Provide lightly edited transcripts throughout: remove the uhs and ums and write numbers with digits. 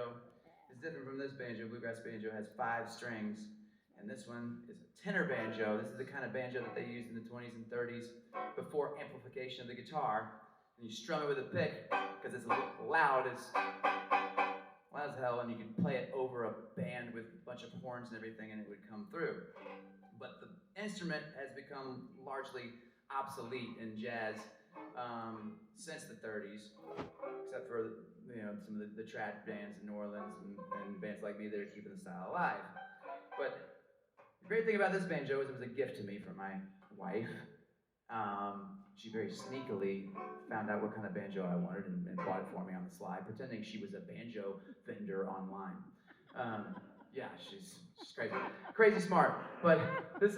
banjo is different from this banjo. Bluegrass banjo has 5 strings, and this one is a tenor banjo. This is the kind of banjo that they used in the 20s and 30s before amplification of the guitar. And you strum it with a pick because it's loud as hell, and you can play it over a band with a bunch of horns and everything, and it would come through. But the instrument has become largely obsolete in jazz since the 30s, except for some of the trad bands in New Orleans and bands like me that are keeping the style alive. But the great thing about this banjo is it was a gift to me from my wife. She very sneakily found out what kind of banjo I wanted and bought it for me on the sly, pretending she was a banjo vendor online. Yeah, she's crazy smart. But this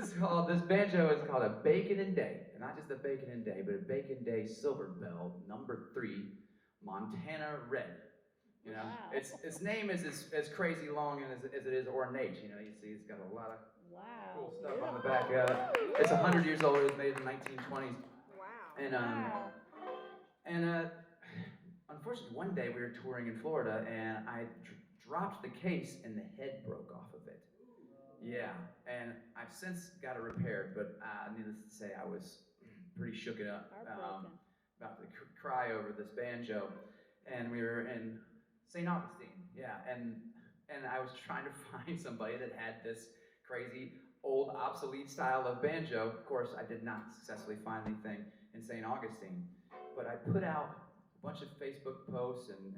banjo is called a Bacon and Day, and not just a Bacon and Day, but a Bacon Day Silver Bell number 3, Montana Red. Wow. Its name is as crazy long as it is ornate. You see, it's got a lot of cool stuff on the back. It's 100 years old. It was made in the 1920s. Wow. And unfortunately, one day we were touring in Florida, and I dropped the case, and the head broke off of it. Yeah, and I've since got it repaired, but needless to say, I was pretty shooken up, about to cry over this banjo. And we were in St. Augustine, yeah, and I was trying to find somebody that had this crazy, old, obsolete style of banjo. Of course, I did not successfully find anything in St. Augustine, but I put out a bunch of Facebook posts and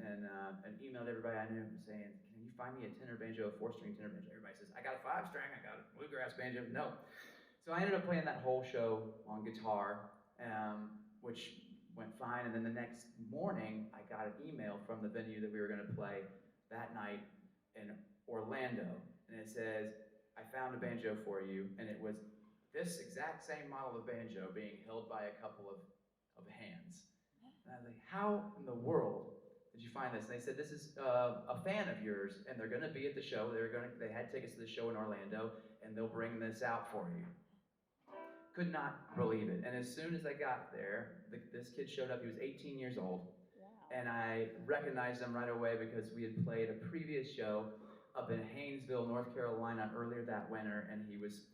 emailed everybody I knew saying, can you find me a tenor banjo, a 4-string tenor banjo? Everybody says, I got a 5-string, I got a bluegrass banjo. No. So I ended up playing that whole show on guitar, which went fine, and then the next morning, I got an email from the venue that we were going to play that night in Orlando, and it says, I found a banjo for you, and it was this exact same model of banjo being held by a couple of hands. And I was like, how in the world did you find this? And they said, this is a fan of yours, and they're going to be at the show. They had tickets to the show in Orlando, and they'll bring this out for you. Could not believe it. And as soon as I got there, this kid showed up. He was 18 years old. Wow. And I recognized him right away because we had played a previous show up in Haynesville, North Carolina earlier that winter, and he was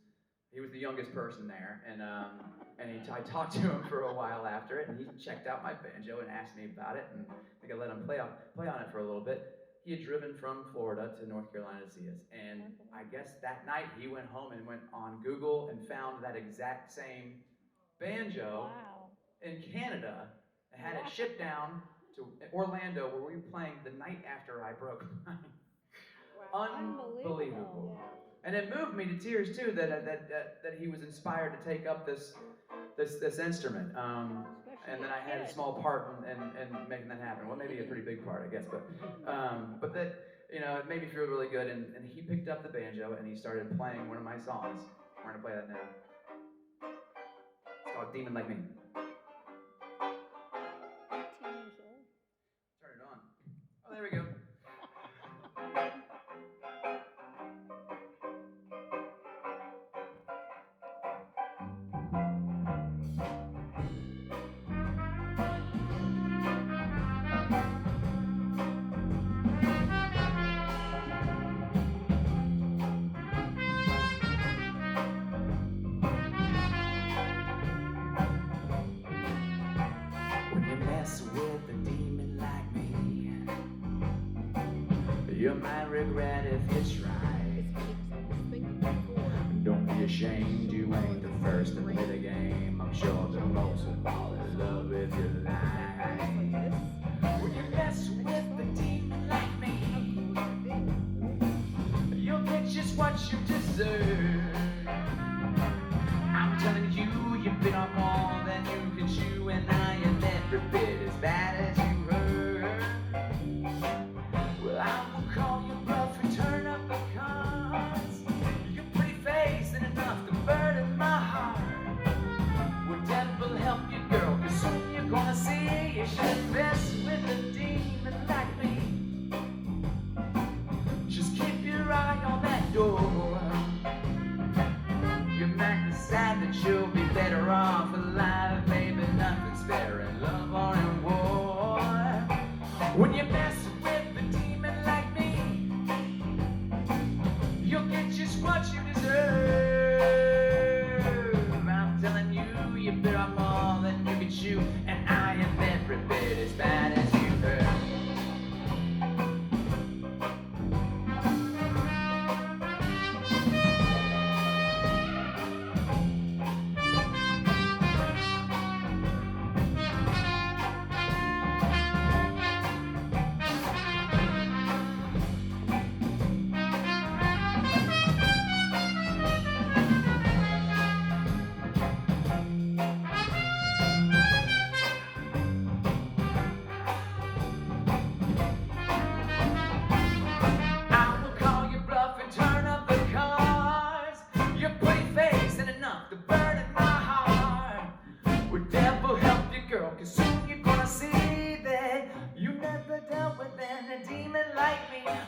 the youngest person there. And I talked to him for a while after it, and he checked out my banjo and asked me about it, and I think I let him play on it for a little bit. He had driven from Florida to North Carolina to see us, and I guess that night he went home and went on Google and found that exact same banjo in Canada and had it shipped down to Orlando, where we were playing the night after I broke mine. Unbelievable. Yeah. And it moved me to tears too that he was inspired to take up this instrument. And then I had a small part in making that happen. Well, maybe a pretty big part, I guess, but that, it made me feel really good. And he picked up the banjo and he started playing one of my songs. We're gonna play that now. It's called Demon Like Me. 18 years old. Turn it on. Oh, there we go. You might regret if you try. Don't be ashamed, you ain't the first to play the game. I'm sure the most will fall in love with your life. When you mess with the demon like me, you'll get just what you deserve. I'm telling you, you've been on more than you can chew, and I am every bit as bad as you heard. Well, I will call you bluff and turn up the cards. Your pretty face ain't enough to burden my heart. Well, devil help you, girl, 'cause soon you're gonna see you should mess with a demon like me. Just keep your eye on that door. You might decide that you'll be better off alive. Maybe nothing's fair in love or in war. When you mess with a demon like me,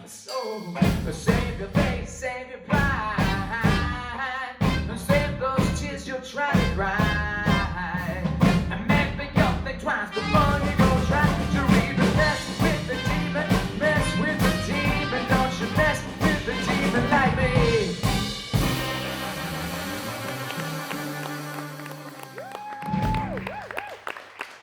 So save your face, save your pride, and save those tears you're trying